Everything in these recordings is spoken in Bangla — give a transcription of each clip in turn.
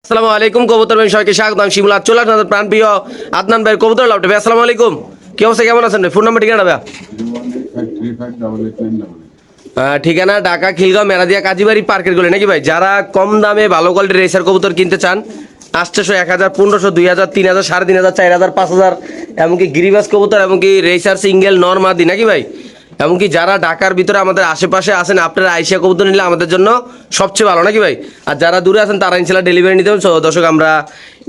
আসসালামু আলাইকুম কবুতর ভাই সবাইকে স্বাগতম শিমুল চলে আপনাদের প্রাণ প্রিয় আদনান ভাই কবুতর লাউটে ভাই আসসালামু আলাইকুম কি অবস্থা কেমন আছেন ভাই ফোন নাম্বার ঠিকানা ভাই ঠিকানা ঢাকা খিলগাঁও মেরাদিয়া কাজীবাড়ি পার্কের গলি নাকি ভাই যারা কম দামে ভালো কোয়ালিটির রেসার কবুতর কিনতে চান 800 1000 1500 2000 3000 3500 4000 5000 এমনকি গিরিবাস কবুতর এমনকি রেসার সিঙ্গেল নরমাদি নাকি ভাই এমনকি যারা ঢাকার ভিতরে আমাদের আশেপাশে আছেন আপনারা আইসিয়া কবুতর নিলে আমাদের জন্য সবচেয়ে ভালো নাকি ভাই আর যারা দূরে আছেন তারা ইনশাল্লাহ ডেলিভারি নিতে হবে দর্শক আমরা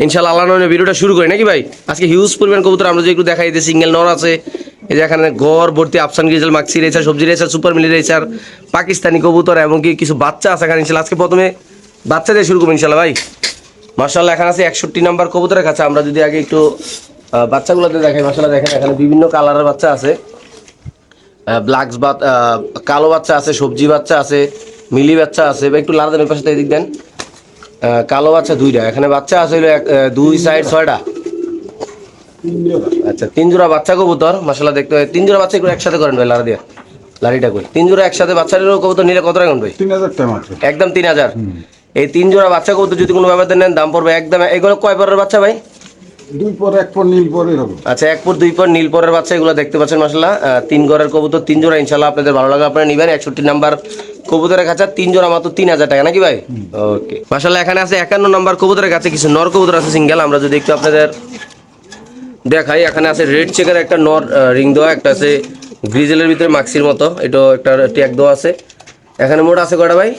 ইনশাল্লাহ আল্লাহ নামে ভিডিওটা শুরু করি নাকি ভাই আজকে হিউজ পরিমাণ কবুতর আমরা যে একটু দেখাই দিই সিঙ্গেল নর আছে এই যে এখানে গড় ভর্তি আফসান গ্রিজেল মাক্সি রেসার সবজি রেসার সুপার মিলি রেসার পাকিস্তানি কবুতর এমনকি কিছু বাচ্চা আছে এখানে ইনশাল্লাহ আজকে প্রথমে বাচ্চা দিয়ে শুরু করবো ইনশাল্লাহ ভাই মাশাআল্লাহ এখানে আছে 61 নাম্বার কবুতরের কাছে আমরা যদি আগে একটু বাচ্চাগুলোতে দেখাই মাশাআল্লাহ দেখেন এখানে বিভিন্ন কালারের বাচ্চা আছে ব্ল্যাকস বা কালো বাচ্চা আছে সবজি বাচ্চা আছে মিলি বাচ্চা আছে বা একটু লাল দেন পাশে এদিক দেন কালো বাচ্চা দুইটা এখানে বাচ্চা আছে হলো দুই সাইড 6টা আচ্ছা 3 জোড়া বাচ্চা কবুতর মাশাআল্লাহ দেখতে হয় 3 জোড়া বাচ্চা একটু একসাথে করেন ভাই লারা দিয়া লারিটা কই 3 জোড়া একসাথে বাচ্চারও কবুতর নিলে কত টাকা ভাই 3000 টাকা মাত্র একদম 3000 এই 3 জোড়া বাচ্চা কবুতর যদি কোনো ব্যাপারে নেন দাম পড়বে একদম এগুলো কয় পরের বাচ্চা ভাই দুই পর এক পর নীল পরে হবে আচ্ছা এক পর দুই পর নীল পরের বাচ্চা এগুলো দেখতে পাচ্ছেন মাশাআল্লাহ 3 ঘরের কবুতর 3 জোড়া ইনশাআল্লাহ আপনাদের ভালো লাগে আপনারা নেবেন 61 নাম্বার কবুতরের কাছে 3 জোড়া মাত্র 3000 টাকা নাকি ভাই ওকে মাশাআল্লাহ এখানে আছে 51 নাম্বার কবুতরের কাছে কিছু নর কবুতর আছে সিঙ্গেল আমরা যদি একটু আপনাদের দেখাই এখানে আছে রেড চেকের একটা নর রিং দেওয়া একটা আছে গ্রিজেলের ভিতরে মাক্সির মতো এটাও একটা ট্যাগ দেওয়া আছে এখানে মোট আছে কয়টা ভাই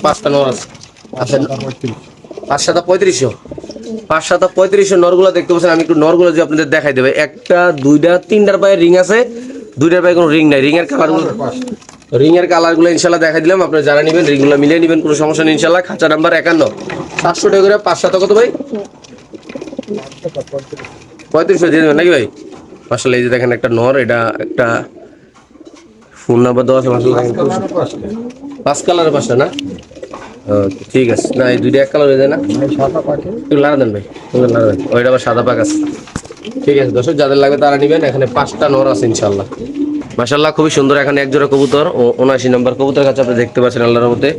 পাঁচটা নর আছে আচ্ছা 5-7 নরগুলো দেখতে পাচ্ছেন আমি একটু নরগুলো যদি আপনাদের দেখাই দেবে একটা দুইটা তিনটার পায়ে রিং আছে দুইটার পায়ে কোনো রিং নাই রিংয়ের কালারগুলো ইনশাল্লাহ দেখাই দিলাম আপনারা যারা নেবেন রিংগুলো মিলিয়ে নেবেন কোনো সমস্যা নেই ইনশাল্লাহ খাঁচা নাম্বার 51 700 টাকা করে 5-7 কত ভাই 3500 দিয়ে দেবেন নাকি ভাই মাশাআল্লাহ এই যে দেখেন একটা নর এটা একটা ফোন নাম্বার দেওয়া আছে মাশাআল্লাহ 5 কালারের 5টা না ঠিক আছে না এই দুইটা এক কালার হয়ে যায় না সাদা পাখি একটু লাড়া দেন ভাই লাড়া দেন ওইটা আবার সাদা পাক আছে ঠিক আছে দর্শক যাদের লাগবে তারা নেবেন এখানে 5টা নর আছে ইনশাআল্লাহ মাশাআল্লাহ খুবই সুন্দর এখানে এক জোড়া কবুতর ও 79 নম্বর কবুতরের কাছে আপনি দেখতে পাচ্ছেন আল্লাহর রহমতে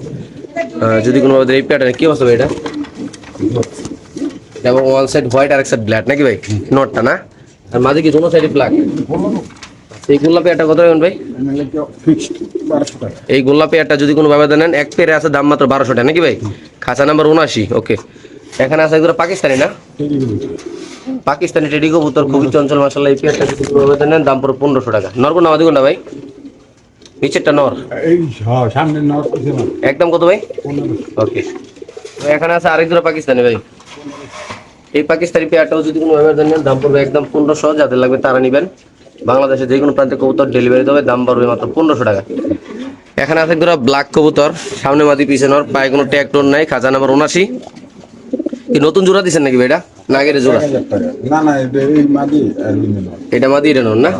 যদি কোনো এই প্যাটার্ন কি অবস্থা ভাই এটা এবং ওয়ান সাইড হোয়াইট আর এক সাইড ব্ল্যাক নাকি ভাই নটটা না আর মাঝে কি দুটো সাইডে ব্ল্যাক এই গোলাপি একটা কত রাখবেন ভাই ফিক্সড 1200 টাকা এই গোলাপি একটা যদি কোনো ভাবে দেন এক পেয়ারে আছে দাম মাত্র 1200 টাকা নাকি ভাই খাঁচা নাম্বার 79 ওকে এখানে আছে এগুলো পাকিস্তানি না পাকিস্তানি টেডি কবুতর খুবই চঞ্চল মাশাআল্লাহ এই পেয়ারটা যদি কোনো ভাবে দেন দাম পড়বে 1500 টাকা নর কোন আমাদের কোনটা ভাই নিচেরটা নর এই সামনে নর পিছনে একদম কত ভাই 1500 ওকে তো এখানে আছে আরেক জোড়া পাকিস্তানি ভাই এই পাকিস্তানি পেয়ারটাও যদি কোনো ভাবে দেন দাম পড়বে একদম 1500 যাদের লাগবে তারা নেবেন বাংলাদেশে যে কোনো প্রান্তে কবুতর ডেলিভারি দেবে দাম পড়বে মাত্র 1500 টাকা এখানে আছে ধরো ব্ল্যাক কবুতর সামনে মাদি পিছনে নর পায়ে কোনো ট্যাগ টোন নাই খাঁচা নাম্বার 79 কি নতুন জোড়া দিছেন নাকি ভাই এটা না আগের জোড়া না এই মাদি আর নর এটা মাদি এটা নর না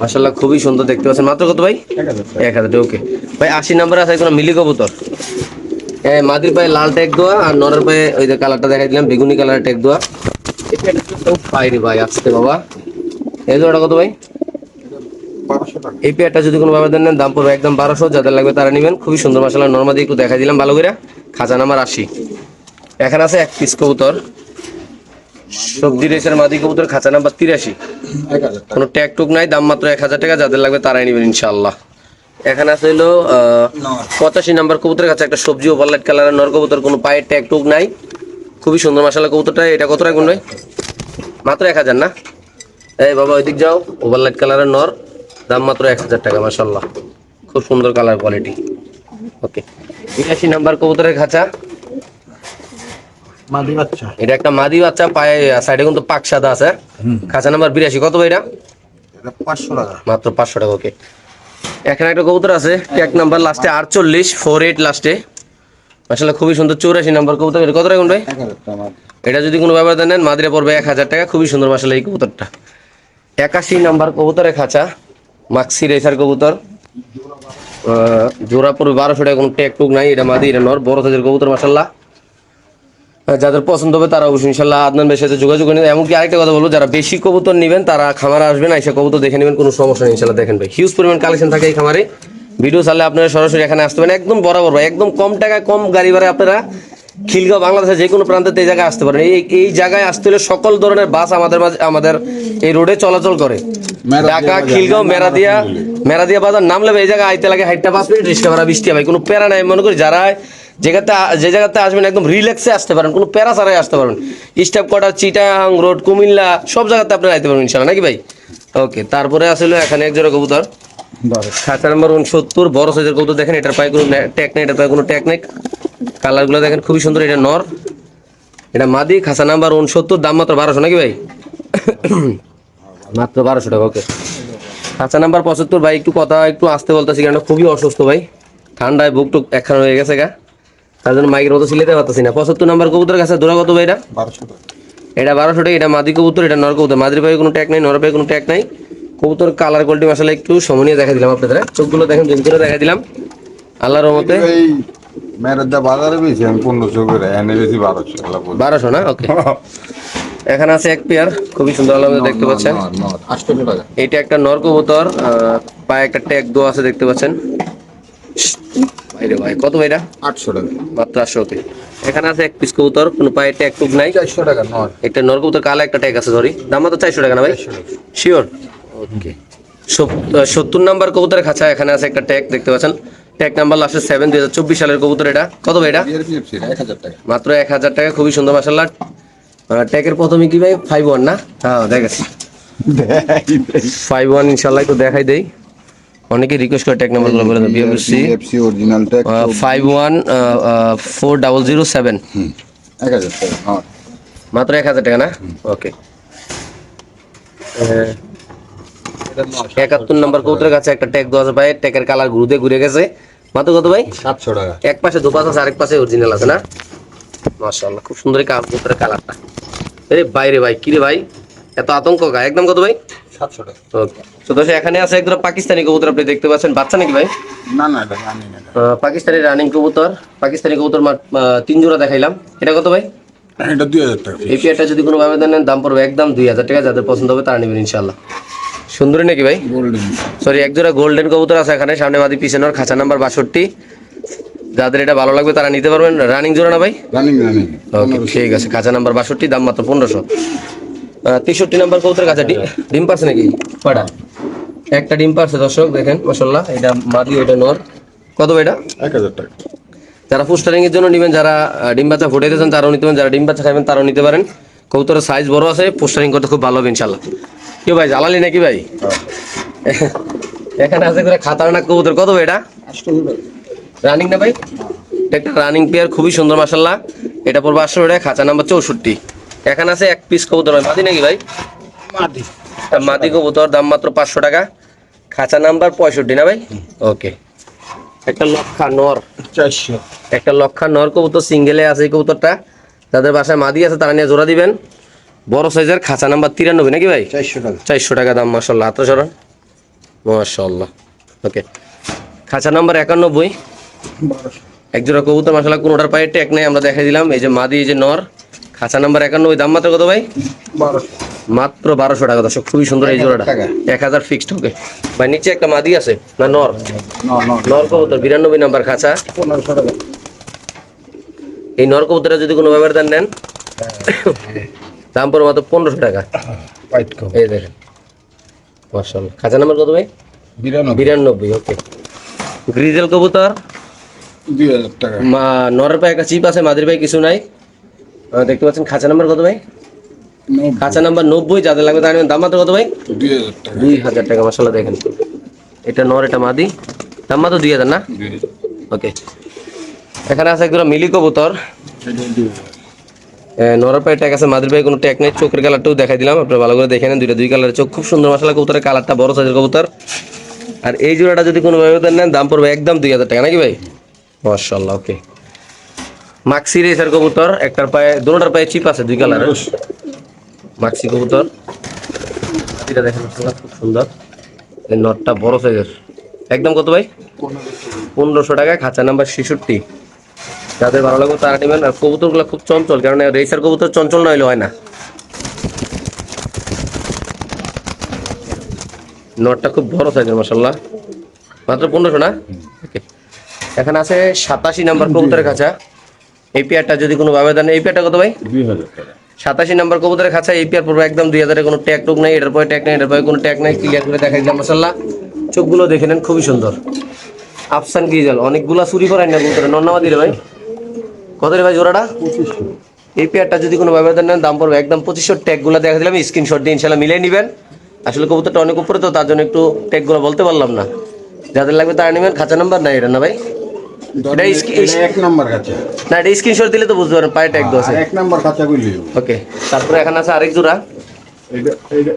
মাশাআল্লাহ খুবই সুন্দর দেখতে পাচ্ছেন মাত্র কত ভাই 1000 ওকে ভাই 80 নম্বরে আছে কোনো মিলি কবুতর মাদির পায়ে লাল ট্যাগ দেওয়া আর নরের পায়ে ওই যে কালারটা দেখাই দিলাম বেগুনি কালারের ট্যাগ দেওয়া পাইরি ভাই আসতে বাবা এই জোড়াটা কত ভাই 1200 টাকা এই পেয়ারটা যদি কোনো ভাবে দেন দাম পড়বে একদম 1200 যাদের লাগবে তারা নেবেন খুবই সুন্দর মাশাআল্লাহ নরমাদি একটু দেখাই দিলাম ভালো করে খাজা নাম্বার 80 এখানে আছে এক পিস কবুতর সবজি রেসের মাদি কবুতর খাঁচা নাম্বার 83 1000 কোনো ট্যাগ টুক নাই দাম মাত্র 1000 টাকা যাদের লাগবে তারাই নেবেন ইনশাআল্লাহ এখানে আছে হলো 85 নাম্বার কবুতরের কাছে একটা সবজি ওভারলাইট কালারের নর কবুতর কোনো পায়ের ট্যাগ টুক নাই খুবই সুন্দর মাশাআল্লাহ কবুতরটা এটা কত রাখবেন ভাই মাত্র 1000 না এই বাবা ওইদিক যাও ওভারলাইট কালারের নর দাম মাত্র 1000 টাকা মাশাআল্লাহ খুব সুন্দর কালার কোয়ালিটি ওকে 82 নাম্বার কবুতরের খাঁচা মাদি বাচ্চা এটা একটা মাদি বাচ্চা পায়ে সাইডে কিন্তু পাক সাদা আছে খাঁচা নাম্বার 82 কত ভাই এটা 500 টাকা মাত্র 500 টাকা ওকে এখানে একটা কবুতর আছে ট্যাগ নাম্বার লাস্টে 48 48 লাস্টে মাশাআল্লাহ খুবই সুন্দর 84 নাম্বার কবুতর এটা কত রাখবেন ভাই 1000 টাকা এটা যদি কোনো ব্যাপার দেন মাদিরে পড়বে 1000 টাকা খুবই সুন্দর মাশাআল্লাহ এই কবুতরটা 81 নাম্বার কবুতরের খাঁচা মাক্সি রেসার কবুতর জোড়া পড়বে 1200 টাকা কোনো ট্যাগ টুক নাই এটা মাদি এটা নর বড় সাইজের কবুতর মাশাআল্লাহ যাদের পছন্দ হবে তারা অবশ্যই ইনশাআল্লাহ আদনান ভাইয়ের সাথে যোগাযোগ করে নেবেন এমনকি আরেকটা কথা বলবো যারা বেশি কবুতর নেবেন তারা খামারে আসবেন আইসা কবুতর দেখে নেবেন কোনো সমস্যা নেই ইনশাআল্লাহ দেখেন ভাই হিউজ পরিমাণ কালেকশন থাকে এই খামারে ভিডিও চাইলে আপনারা সরাসরি এখানে আসতে পারেন একদম বরাবর ভাই একদম কম টাকায় কম গাড়ি ভাড়ায় আপনারা খিলগাঁও বাংলাদেশের যে কোনো প্রান্তে এই জায়গায় আসতে পারেন। এই জায়গায় আসতে হলে সকল ধরনের বাস আমাদের এই রোডে চলাচল করে। ঢাকা খিলগাঁও মেরাদিয়া বাজার নামলে এই জায়গায় আইতে লাগে 5 মিনিট, রিক্সা ভাড়া 20 টাকা ভাই, কোনো প্যারা নাই। মনে করি যারা যে জায়গাতে আসবেন একদম রিল্যাক্সে আসতে পারেন, কোনো প্যারা ছাড়াই আসতে পারবেন। Staff quarter, Chittagong road, Comilla সব জায়গাতে আপনারা আইতে পারবেন ইনশাল্লাহ, নাকি ভাই? ওকে, তারপরে আসলে এখানে এক জোড়া কবুতর, খাঁচা নাম্বার 69, বড় সাইজের কবুতর। দেখেন এটার পায়ে কোনো ট্যাগ নেই, এটার পায়ে কোনো ট্যাগ নেই। কালারগুলো দেখেন খুবই সুন্দর। এটা নর, এটা মাদি, খাঁচা নাম্বার 69, দাম মাত্র 1200, নাকি ভাই? মাত্র 1200 টাকা। ওকে, খাঁচা নাম্বার 75 ভাই, একটু কথা একটু আসতে বলতেছি কারণ খুবই অসুস্থ ভাই, ঠান্ডায় বুক টুক একখান হয়ে গেছে গা, তার জন্য মাইকের মতো সিলেতে পারতেছি না। 75 নাম্বার কবুতর কাছে দূরা কত ভাই? এটা 1200 টাকা। এটা 1200 টাকা। এটা মাদি কবুতর, এটা নর কবুতর। মাদির পায়ে কোনো ট্যাগ নাই, নর পায়ে কোনো ট্যাগ নাই। কবুতর কালার কোয়ালিটি মাসালা একটু সমনীয় দেখা দিলাম আপনাদের, চোখগুলো দেখেন জুম করে দেখা দিলাম আল্লাহর রহমতে। এই মেরাদা বাজারে বেশি আমি 1500 করে, এনে বেশি 1200 না? ওকে, এখানে আছে এক পেয়ার, খুবই সুন্দর আলহামদুলিল্লাহ দেখতে পাচ্ছেন। 800 টাকা। এটা একটা নর কবুতর, পায়ে একটা ট্যাগ দেওয়া আছে দেখতে পাচ্ছেন। ভাইরে ভাই, কত ভাই এটা? 800 টাকা। মাত্র 800। ওকে, এখানে আছে এক পিস কবুতর, কোনো পায়ে ট্যাগ টুক নাই। 400 টাকা নয়। একটা নর কবুতর, কালা একটা ট্যাগ আছে, সরি, দাম মাত্র 400 টাকা না ভাই? শিওর? ওকে, 70 নাম্বার কবুতরের খাঁচা, এখানে আছে একটা ট্যাগ দেখতে পাচ্ছেন। ট্যাগ নাম্বার লাস্টে 7, 2024 সালের কবুতর। এটা কত ভাই? এটা 1000 টাকা। মাত্র 1000 টাকা, খুবই সুন্দর মাশাআল্লাহ। ট্যাগের প্রথমে কি ভাই? 51 না? হ্যাঁ, দেখাচ্ছি 51 ইনশাআল্লাহ একটু দেখাই দেই। অনেকে রিকোয়েস্ট করে ট্যাগ নাম্বারগুলো বলে দেন। বিএফসি অরিজিনাল ট্যাগ 514007, 1000 টাকা। হ্যাঁ, মাত্র 1000 টাকা না? ওকে, 71 নাম্বার কবুতরের কাছে একটা ট্যাগ দেওয়া আছে ভাই, ট্যাগের কালার ঘুরে গেছে। মাত্র কত ভাই? 700 টাকা। এক পাশে দুপাশ আছে, আরেক পাশে অরিজিনাল আছে না? মাশাআল্লাহ, খুব সুন্দর এই কবুতরের কালারটা। আরে বাইরে ভাই, কি রে ভাই, এত আতঙ্ক গা? একদম কত ভাই? 700 টাকা। ওকে, তো দর্শক এখানে আছে একদম পাকিস্তানি কবুতর, আপনি দেখতে পাচ্ছেন। বাচ্চা নাকি ভাই? না না, এটা জানি না। পাকিস্তানি রানিং কবুতর। পাকিস্তানি কবুতর 3 জোড়া দেখাইলাম। এটা কত ভাই? এটা 2000 টাকা। এই পেয়ারটা যদি কোনো ভাবে দেন, দাম পড়বে একদম 2000 টাকা। যাদের পছন্দ হবে তারা নেবেন ইনশাআল্লাহ। সুন্দরী নাকি ভাই? গোল্ডেন। সরি, এক জোড়া গোল্ডেন কবুতর আছে এখানে, সামনে মাদি পিছনে নর, খাঁচা নাম্বার 62। যাদের এটা ভালো লাগবে তারা নিতে পারবেন। রানিং জোড়া না ভাই? রানিং। ওকে, ঠিক আছে, খাঁচা নাম্বার 62, দাম মাত্র 1500। 63 নাম্বার কবুতর কাছে ডিম পারছে নাকি? কয়টা? একটা ডিম পারছে দর্শক, দেখেন মাশাআল্লাহ। এটা মাদি, এটা নর। কত ভাই এটা? 1000 টাকা। যারা পোস্টারিং এর জন্য নেবেন, যারা ডিম বাচ্চা ফুটাইতে চান তারাও নিতে পারেন, যারা ডিম বাচ্চা খাবেন তারাও নিতে পারেন। কবুতরের সাইজ বড় আছে, পোস্টারিং করতে খুব ভালো হবে ইনশাআল্লাহ। কি ভাই, জ্বালালি নাকি ভাই? এখানে আছে করে খাতারনাক কবুতর। কত ভাই এটা? 800 টাকা। রানিং না ভাই? এটা একটা রানিং পেয়ার, খুবই সুন্দর মাশাআল্লাহ। এটা পড়বে 800 টাকা, খাঁচা নাম্বার 64। এখানে আছে এক পিস কবুতর, মাদি নাকি ভাই? মাদি। মাদি কবুতর, দাম মাত্র 500 টাকা, খাঁচা নাম্বার 65 না ভাই? ওকে, একটা লক্ষা নর, 400। একটা লক্ষা নর কবুতর সিঙ্গেলে আছে এই কবুতরটা। যাদের বাসায় মাদি আছে তারা নিয়ে জোড়া দিবেন। বড় সাইজের, খাঁচা নাম্বার 93 নাকি ভাই? 400 টাকা। 400 টাকা দাম মাশাআল্লাহ। হাতটা সরান, মাশাআল্লাহ। ওকে, খাঁচা নাম্বার 91, 1200। এক জোড়া কবুতর মাশাআল্লাহ, কোনোটার পায়ে ট্যাগ নেই, আমরা দেখাই দিলাম। এই যে মাদি, এই যে নর, খাঁচা নাম্বার 91, দাম মাত্র কত ভাই? 1200। মাত্র 1200 টাকা দর্শক, খুবই সুন্দর এই জোড়াটা। 1000 ফিক্সড। ওকে ভাই, নিচে একটা মাদি আছে না নর? নর কবুতর 92 নাম্বার খাঁচা, 1500 টাকা। এই নর কবুতরটা যদি কোনো ব্যাপার দেন নেন, দাম পড়বে মাত্র 1500 টাকা। হোয়াইট কাপ এই দেখেন মাশাআল্লাহ। খাঁচা নাম্বার কত ভাই? 92। 92। ওকে, গ্রিজেল কবুতর, 2000 টাকা। নরের পায়ে একটা চিপ আছে, মাদির পায়ে কিছু নাই, দেখতে পাচ্ছেন। খাঁচা নাম্বার কত ভাই? খাঁচা নাম্বার 90। যাদের লাগবে তার নেবেন, দাম মাত্র কত ভাই? 2000 টাকা। 2000 টাকা মাশাআল্লাহ। দেখেন এটা নর, এটা মাদি, দাম মাত্র 2000 না? 2000। ওকে, এখানে আছে একদম মিলি কবুতর, এটা 2000। নরের পায়ে ট্যাগ আছে, মাদির পায়ে কোনো ট্যাগ নেই। চোখের কালারটাও দেখাই দিলাম, আপনারা ভালো করে দেখে নেন। দুই কালারের চোখ, খুব সুন্দর মাশাআল্লাহ। কবুতরের কালারটা বড় সাইজের কবুতর। আর এই জোড়াটা যদি কোনো ভাবে নেন, দাম পড়বে একদম 2000 টাকা নাকি ভাই? মাশাআল্লাহ। ওকে, মাক্সি রেসার কবুতর, একটার পায়ে, দুটোটার পায়ে চিপ আছে, 2 কালারের মাক্সি কবুতর। এটা দেখেন মাশাআল্লাহ, খুব সুন্দর। এই নটটা বড় সাইজের, একদম কত ভাই? 1500 টাকা, খাঁচা নাম্বার 66। যাদের ভালো লাগবে তারা নেবেন। আর কবুতরগুলো খুব চঞ্চল, কারণ রেসার কবুতর চঞ্চল না হলে হয় না। নটটা খুব বড় সাইজের মাশাআল্লাহ, মাত্র 1500 না? ওকে, এখানে আছে 87 নাম্বার কবুতরের খাঁচা। এই পেয়ারটা যদি কোনো ভাবে দেন, এই পেয়ারটা কত ভাই? 2000 টাকা। 87 নাম্বার কবুতরের খাঁচা, এই পেয়ার পড়বে একদম 2000 এর কোনো ট্যাগ টুক নাই, এটার পরে ট্যাগ নাই, এটার পরে কোনো ট্যাগ নাই, ক্লিয়ার করে দেখাই দিলাম মাশাআল্লাহ। চোখগুলো দেখে নেন, খুবই সুন্দর। আফসান গ্রিজেল, অনেকগুলা চুরি করেন না কবুতরের, নন্নামাদি রে ভাই। কত রে ভাই জোড়াটা? 2500। এই পেয়ারটা যদি কোনো ভাবে দেন দাম পড়বে একদম 2500। ট্যাগগুলো দেখা দিলাম, স্ক্রিনশট দিয়ে ইনশাআল্লাহ মিলিয়ে নেবেন। আসলে কবুতরটা অনেক উপরে তো, তার জন্য একটু ট্যাগগুলো বলতে পারলাম না। যাদের লাগবে তারা নেবেন। খাঁচা নাম্বার নাই এটা না ভাই? এটা এটা 1 নাম্বার কাছে। না, এটা স্ক্রিনশট দিলে তো বুঝতে পারেন, পায়ে ট্যাগ দেওয়া আছে। 1 নাম্বার কাছে কইলি। ওকে, তারপরে এখানে আছে আরেক জোড়া। এটা এটা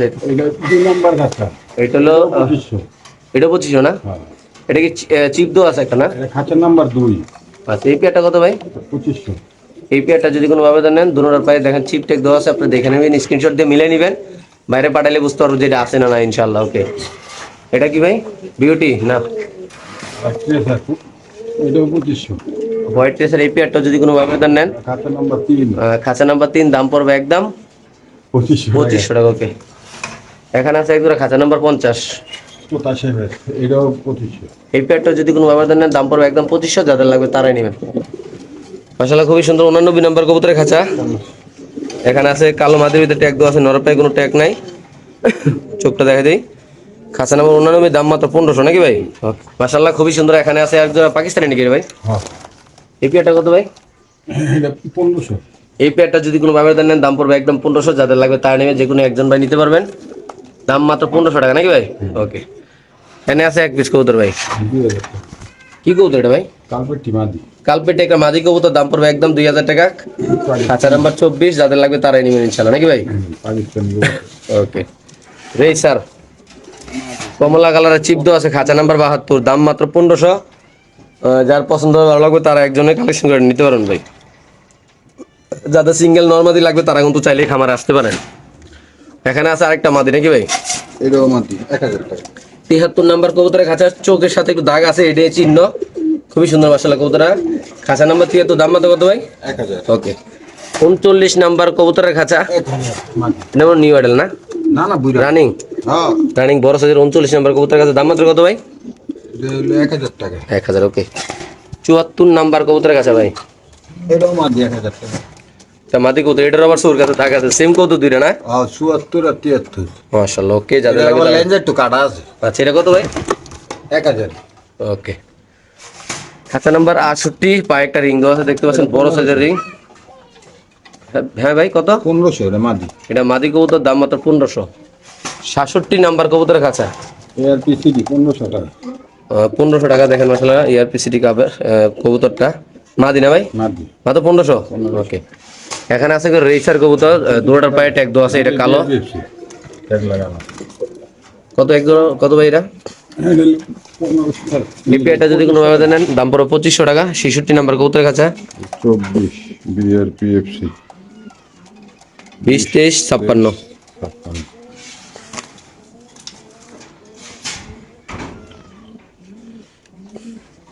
দেখ, এটা 2 নাম্বার কাছে। এটা হলো 2500। এটা 2500 না? হ্যাঁ। এটা কি চিপ দেওয়া আছে একটা না? এটা খাঁচা নাম্বার 2। আচ্ছা, এই পেয়ারটা কত ভাই? 2500। এই পেয়ারটা যদি কোনো ভাবে দেন, দুটোর পায়ে দেখেন চিপ ট্যাগ দেওয়া আছে, আপনি দেখে নেবেন, স্ক্রিনশট দিয়ে মিলে নেবেন। বাইরে পাঠালে বুঝতে পারবো যে এটা আছে না না ইনশাআল্লাহ। ওকে, এটা কি ভাই? বিউটি না? আচ্ছা স্যার, এটাও 2500। হোয়াইট ট্রেসের এই পেয়ারটা যদি কোনো ভাবে নেন, খাঁচা নাম্বার 3। খাঁচা নাম্বার 3, দাম পড়বে একদম 2500 টাকা। ওকে, এখানে আছে একদম খাঁচা নাম্বার 50। 85। এটাও 2500। এই পেয়ারটা যদি কোনো ভাবে নেন, দাম পড়বে একদম 2500। যাদের লাগবে তারাই নেবেন। মাশাআল্লাহ, খুবই সুন্দর। 89 নাম্বার কবুতরের খাঁচা। এখানে আছে কালো মাদের ভিতরে ট্যাগ দেওয়া আছে, নরপায়ে কোনো ট্যাগ নাই। চোখটা দেখা দেই। খাঁচা নাম্বার 89, দাম মাত্র 1500 নাকি ভাই? মাশাআল্লাহ, খুবই সুন্দর। এখানে আছে একজন পাকিস্তানি নাকি রে ভাই? হ্যাঁ। এই পেয়ারটা কত ভাই? এটা 1500। এই পেয়ারটা যদি কোনো ভাবে নেন, দাম পড়বে একদম 1500। যাদের লাগবে তারা নেবে, যে কোনো একজন ভাই নিতে পারবেন। দাম মাত্র 1500 টাকা নাকি ভাই? ওকে, এখানে আছে এক পিস কবুতর ভাই। 2000 টাকা। কি কবুতর এটা ভাই? কালপেটি মাদি। কালপেটে একটা মাদি কবুতর, দাম পড়বে একদম 2000 টাকা। খাঁচা নাম্বার 24। যাদের লাগবে তারাই নেবেন ইনশাআল্লাহ নাকি ভাই? পাকিস্তানি। ওকে, রেসার কমলা কালারের চিপ দেওয়া আছে, খাঁচা নাম্বার 72, দাম মাত্র 1500। যার পছন্দ ভালো লাগবে তারা একজনে কালেকশন করে নিতে পারেন ভাই। যাদের সিঙ্গেল নর্মাদি লাগবে তারা কিন্তু চাইলেই খামারে আসতে পারেন। এখানে আছে আরেকটা মাদি নাকি ভাই? এটাও মাদি 1000 টাকা। 73 নাম্বার কবুতরের খাঁচা, চোখের সাথে একটু দাগ আছে, এটাই চিহ্ন। খুবই সুন্দর মাশাআল্লাহ কবুতরা। খাঁচা নাম্বার 73, দাম মাত্র কত ভাই? 1000। ওকে, 39 নাম্বার কবুতরের খাঁচা। 1000 মাদি। যেমন নিউ আইডেল না? না না বুইরা। রানিং হ্যাঁ। রানিং বড় সাইজের 39 নাম্বার কবুতরের কাছে, দাম মাত্র কত ভাই? এটা হলো 1000 টাকা। 1000। ওকে, 74 নাম্বার কবুতরের কাছে ভাই। এটাও মাদি 1000 টাকা। তা মাদি কবুতর, এটার আবার সুর কাছে দাগ আছে, সেম কবুতর দুইটা না? 74 আর 73। মাশাআল্লাহ। ওকে, যাদের এটা লাগবে আবার তারা- লেন্স একটু কাটা আছে। আচ্ছা, এটা কত ভাই? 1000। ওকে, খাঁচা নাম্বার 68, পায়ে একটা রিং দেওয়া আছে, দেখতে পাচ্ছেন, বড় সাইজের রিং। হ্যাঁ ভাই, কত? 1500 এটা মাদি। এটা মাদি কবুতর, দাম মাত্র 1500। 67 নাম্বার কবুতরের খাঁচা, ARPCD 1500 টাকা। 1500 টাকা। দেখেন মাশাআল্লাহ, ERPCD কাপের কবুতরটা মাদি না ভাই? মাদি। মাত্র 1500। ওকে, এখানে আছে রেসার কবুতর, দুটোটার পায়ে ট্যাগ দেওয়া আছে, এটা কালো। ট্যাগ লাগানো। কত এক জোড়া, কত ভাই এটা? এটা 1500 টাকা। এটা যদি কোনো ভাবে নেন, দাম পড়ো 2500 টাকা। 66 নাম্বার কবুতরের কাছে, 24 BRPFC 20, 23, 56। 56।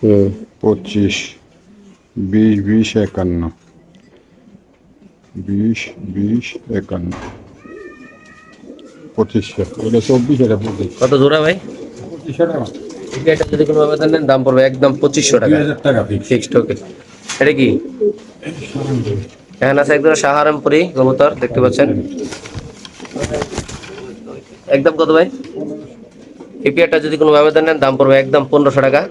হুম, 25 20 20 51 20 20 51 2500। এটা 24, এটা 25। কত জোড়া ভাই? 2500 টাকা। এটা যদি কোনো ভাবে নেন, দাম পড়বে একদম 2500 টাকা 2000 টাকা ফিক্স। ফিক্সড। ওকে, এটা কি? এখানে আছে একদম সাহারামপুরি কবুতর, দেখতে পাচ্ছেন। একদম কত ভাই? এই পেয়ারটা যদি কোনো ভাবে নেন, দাম পড়বে একদম 1500 টাকা।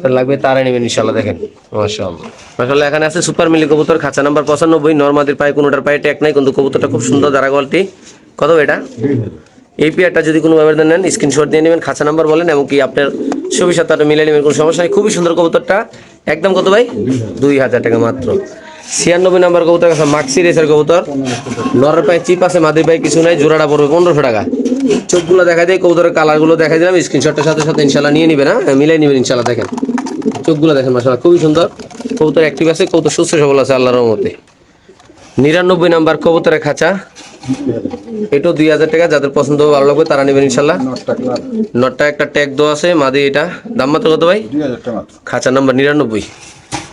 যার লাগবে তারা নেবেন ইনশাআল্লাহ। দেখেন মাশাআল্লাহ মাশাআল্লাহ। এখানে আছে সুপার মিলি কবুতর, খাঁচা নাম্বার 95, নরমাদির পায়ে কোনোটার পায়ে ট্যাগ নাই, কিন্তু কবুতরটা খুব সুন্দর, দাঁড়া কোয়ালিটি। কত এটা? 2000। এই পেয়ারটা যদি কোনো ভাবে নেন, স্ক্রিনশট দিয়ে নেবেন, খাঁচা নাম্বার বলেন, এবং কি আপনার ছবির সাথে আরো মিলিয়ে নেবেন, কোনো সমস্যা নেই। খুবই সুন্দর কবুতরটা। একদম কত ভাই? 2000 টাকা মাত্র। 96 নাম্বার কবুতর কাছে, মাক্সি রেসার কবুতর, নরের পায়ে চিপ আছে, মাদির পায়ে কিছু নাই, জোড়াটা পড়বে 1500 টাকা। চোখগুলো দেখা যায়, কবুতরের কালারগুলো দেখা দিলাম, স্ক্রিনশটের সাথে সাথে ইনশাল্লাহ নিয়ে নিবেন। হ্যাঁ, মিলাই নেবেন ইনশাল্লাহ। দেখেন চোখগুলো দেখেন মাশাআল্লাহ, খুবই সুন্দর। কবুতর অ্যাক্টিভ আছে, কবুতর সুস্থ সবল আছে আল্লাহর রহমতে। 99 নাম্বার কবুতরের খাঁচা, এটাও 2000 টাকা। যাদের পছন্দ হবে, ভালো লাগবে, তারা নেবেন ইনশাল্লাহ। নটটা একটা ট্যাগ দেওয়া আছে, মাদি, এটা দাম মাত্র কত ভাই? 2000 টাকা মাত্র। খাঁচা নাম্বার 99।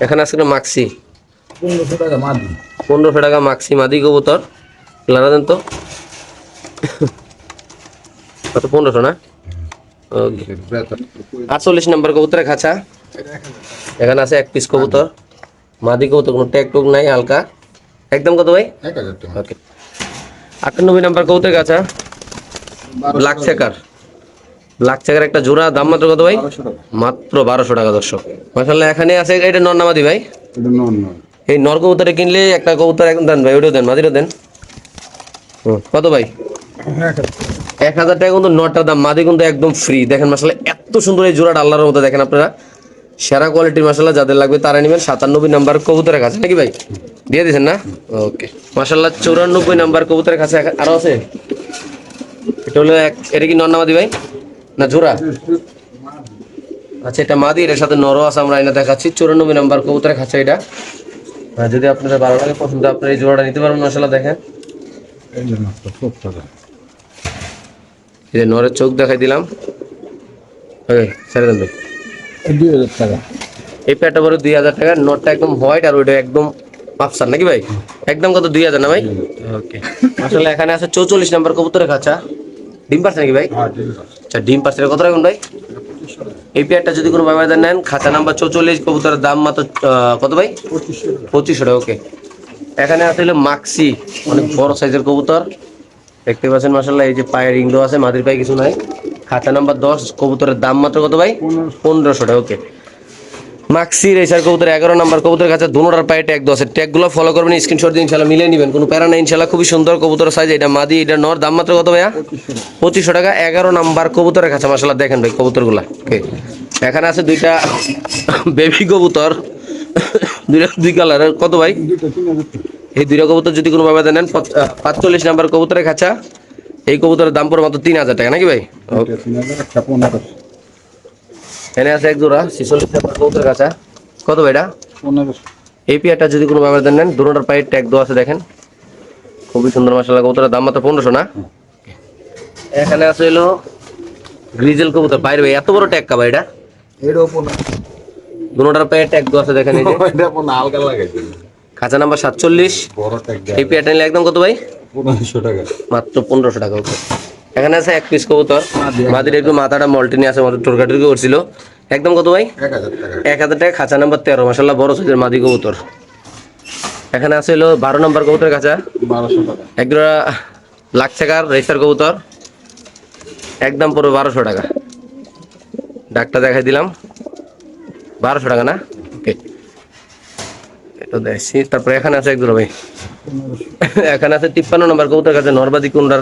এখানে আছে একটা মাক্সি, 1500 টাকা মাদি। 1500 টাকা মাক্সি মাদি কবুতর। লারা দেন তো কত? 1500 না? ওকে, 48 নাম্বার কবুতরের খাঁচা, এখানে আছে এক পিস কবুতর, মাদি কবুতর, কোনো ট্যাগ টুক নাই, হালকা। একদম কত ভাই? 1000 টাকা। ওকে। 98 নাম্বার কবুতর কাছা, ব্ল্যাক চেকার। ব্ল্যাক চেকার একটা জোড়া, দাম মাত্র কত ভাই? 1200 টাকা। মাত্র 1200 টাকা দর্শক। মাশাআল্লাহ, এখানে আছে এটা নর না মাদি ভাই? এটা নন নন। এই নর কবুতরে কিনলে একটা কবুতর একদম দেন ভাই, ওটাও দেন, মাদিরও দেন। কত ভাই? 1000 টাকা কিন্তু নটার দাম, মাদি কিন্তু একদম ফ্রি। দেখেন মাশাআল্লাহ, এত সুন্দর এই জোড়াটা আল্লাহর মতো। দেখেন আপনারা, সেরা কোয়ালিটির মাশাআল্লাহ, যাদের লাগবে তারা নেবেন। 97 নাম্বার কবুতরের কাছে নাকি ভাই? দিয়ে দিয়েছেন না? ওকে মাশাআল্লাহ। 94 নাম্বার কবুতরের কাছে আরো আছে। এটা হলো এটা কি নর না মাদি ভাই, না জোড়া? আচ্ছা, এটা মাদি, এর সাথে নরও আছে, আমরা এটা দেখাচ্ছি। 94 নাম্বার কবুতরের কাছে এটা। যদি আপনাদের ভালো লাগে, পছন্দ, আপনারা এই জোড়াটা নিতে পারবেন মাশাআল্লাহ। দেখেন এই যে মাত্র 70 টাকা। এই যে নরের চোখ দেখাই দিলাম। ওকে, ছেড়ে দেন ভাই। 2000 টাকা। এই প্যাটটা বড় 2000 টাকা, নটটা একদম হোয়াইট আর ওইটা একদম আফসার নাকি ভাই? একদম কত? 2000 না ভাই? ওকে। আসলে এখানে আছে 44 নাম্বার কবুতরের খাঁচা। ডিম পারছে নাকি ভাই? হ্যাঁ, ঠিক আছে। আচ্ছা, ডিম পারছে, কত রাখুন ভাই? 2500 টাকা। এই প্যাটটা যদি কোনো ব্যবধান নেন, খাঁচা নাম্বার 44, কবুতরের দাম মাত্র কত ভাই? 2500 টাকা। 2500 টাকা। ওকে। এখানে আছে হলো মাক্সি, অনেক বড় সাইজের কবুতর, দেখতে পাচ্ছেন মাশাআল্লাহ। এই যে পায়ের রিং দেওয়া আছে, মাদির পায়ে কিছু নাই। খাঁচা নাম্বার 10, কবুতরের দাম মাত্র কত ভাই? 1500 টাকা। ওকে। মাক্সি রেসার কবুতর 11 নাম্বার কবুতরের কাছে, দুনোটার পায়ে ট্যাগ দেওয়া আছে। ট্যাগগুলো ফলো করবেন, স্ক্রিনশট দিয়ে ইনশাআল্লাহ মিলিয়ে নেবেন, কোনো প্যারা নাই ইনশাআল্লাহ। খুবই সুন্দর কবুতর সাইজ, এটা মাদি, এটা নর। দাম মাত্র কত ভাইয়া? 2500 টাকা। 11 নাম্বার কবুতরের কাছে মাশাআল্লাহ। দেখেন ভাই কবুতরগুলা। ওকে। এখানে আছে দুইটা বেবি কবুতর, দুই কালারের। কত ভাই? দুটো 3000 টাকা। এই দুইটা কবুতর যদি কোনো ভাবে নেন, 45 নাম্বার কবুতরের খাঁচা। এই কবুতরের দাম পড়ে মাত্র 3000 টাকা নাকি ভাই? দুটো 3000, একটা 1500। এখানে আছে এক জোড়া 46 নাম্বার কবুতরের খাঁচা। কত ভাই এটা? 1500। এই পেয়ারটা যদি কোনো ভাবে নেন, দুটোটার পায়ে ট্যাগ দেওয়া আছে, দেখেন খুবই সুন্দর মাশাআল্লাহ। কবুতরের দাম মাত্র 1500 না? এখানে আছে হলো গ্রিজেল কবুতর। বাইরে ভাই এত বড় ট্যাগ কা ভাই এটা? এটাও 1500। দুটোটার পায়ে ট্যাগ দেওয়া আছে, দেখেন এই যে। এটা 15 হালকা লাগাইছে। খাঁচা নাম্বার 47। বড় ট্যাগ এই পেয়ারটা নিলে একদম কত ভাই? 1500 টাকা। মাত্র 1500 টাকা। ওকে। এখানে আছে এক পিস কবুতর, মাদির একটু মাথাটা মল্টিনি আছে, মতো টোরকাটুরকি করছিল। একদম কত ভাই? 1000 টাকা। 1000 টাকা। খাঁচা নাম্বার 13, মাশাআল্লাহ বড় সাইজের মাদি কবুতর। এখানে আছে হলো 12 নাম্বার কবুতরের কাছে, 1200 টাকা। একজোড়া লাখ টাকার রেসার কবুতর, একদম পুরো 1200 টাকা। ডাকটা দেখাই দিলাম, 1200 টাকা না? ওকে, এটা দেখছি। তারপরে এখানে আছে একজোড়া ভাই, 1500। এখানে আছে 53 নাম্বার কবুতরের কাছে, নরবাদি কুন্ডার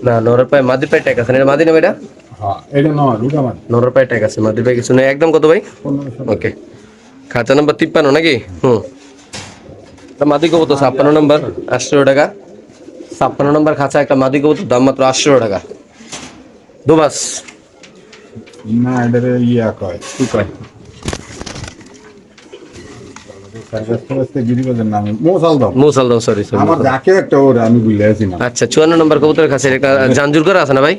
না, নরের পায়ে মাদির পায়ে ট্যাগ আছে। এটা মাদি নেবে? এটা হ্যাঁ, এটা নয়, দুটো মান। নরের পায়ে ট্যাগ আছে, মাদির পায়ে কিছু নেই। একদম কত ভাই? 1500। ওকে। খাঁচা নাম্বার 53 নাকি? এটা মাদি কবুতর 56 নাম্বার, 800 টাকা। 56 নাম্বার খাঁচা একটা মাদি কবুতর, দাম মাত্র 800 টাকা। দুবাস না, এটা ইয়া কয়, কি কয়? গিরিবাজের নামে মৌসাল দাও। মুসালদম, সরি সরি। আমার যাকে একটা ওরে আমি ভুলে আছি না। আচ্ছা, 54 নম্বর কবুতরের কাছে একটা জাঞ্জুর করা আছে না ভাই?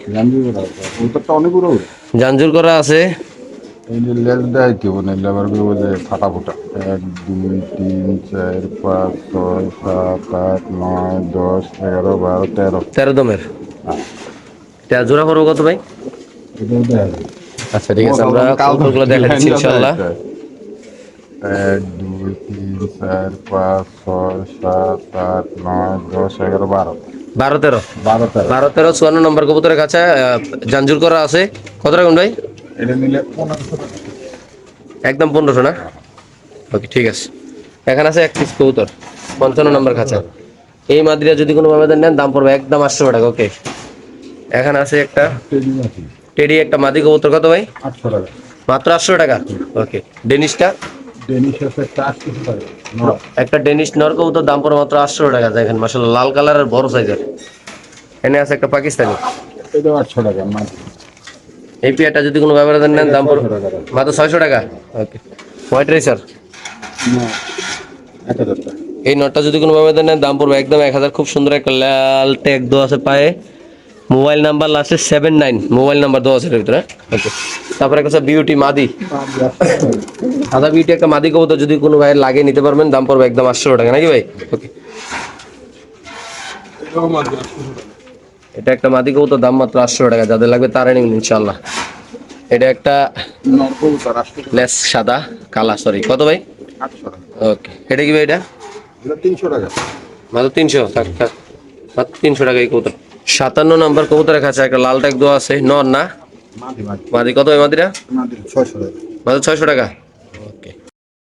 ওটা তো অনেক বড় ওরে। জাঞ্জুর করা আছে। এই যে লেজ দেয় কি বলে লেবার গুলো যে ফাটা ফুটা 1 2 3 4 5 6 7 8 9 10 11 12 13। 13 দমের। এটা জোড়া পড়বো কত ভাই? এটাও দেয়। আচ্ছা ঠিক আছে, আমরা কবুতরগুলো দেখা দিচ্ছি ইনশাআল্লাহ। 1 2 3 4 5 6 7 8 9 10 11 12 12 13 12 13। 12 13 54 নম্বর কবুতরের কাছে জাঞ্জুর করা আছে। কত রাখুন ভাই? এটা নিলে 1500 টাকা। একদম 1500 না? ওকে, ঠিক আছে। এখানে আছে এক পিস কবুতর 55 নম্বর খাঁচা। এই মাদ্রিয়া যদি কোনো ভাবে নেন, দাম পড়বে একদম 800 টাকা। ওকে। এখানে আছে একটা টেডি আছে টেডি, একটা মাদি কবুতর। কত ভাই? 800 টাকা। মাত্র 800 টাকা। ওকে। ডেনিশটা, ডেনিশ আছে 400 টাকা। নয়। একটা ডেনিশ নর কবুতর, দাম পড়ে মাত্র 800 টাকা। দেখেন মাশাআল্লাহ, লাল কালারের বড় সাইজের। এনে আছে একটা পাকিস্তানি, এটাও 800 টাকা মাত্র। এই পেয়ারটা যদি কোনো ব্যাপারে নেন, দাম পড়বে মাত্র 600 টাকা। ওকে। হোয়াইট রেসার, না, 1000 টাকা। এই নটটা যদি কোনো ব্যাপারে নেন, দাম পড়বে একদম 1000। খুব সুন্দর একটা লাল ট্যাগ দেওয়া আছে পায়ে, মোবাইল নাম্বার লাস্টে 79, মোবাইল নাম্বার দেওয়া আছে এর ভিতরে। ওকে। তারপরে একটা বিউটি মাদি, সাদা বিউটি একটা মাদি কবুতর, যদি কোনো ভাইয়ের লাগে নিতে পারবেন, দাম পড়বে একদম 800 টাকা নাকি ভাই? ওকে। এটাও মাত্র 800 টাকা। এটা একটা মাদি কবুতর, দাম মাত্র 800 টাকা। যাদের লাগবে তারা নেবেন ইনশাআল্লাহ। এটা একটা নর কবুতর আসছে লেস সাদা কালা, সরি কত ভাই? 800 টাকা। ওকে, এটা কি ভাই? এটা এটা 300 টাকা। মাত্র 300, থাক থাক, মাত্র 300 টাকা এই কবুতর। 57 নম্বর কবুতরের কাছে একটা লাল ট্যাগ দেওয়া আছে, নর না মাদি মাদি মাদি? কত ভাই মাদিরা? মাদি 600 টাকা। মাত্র 600 টাকা।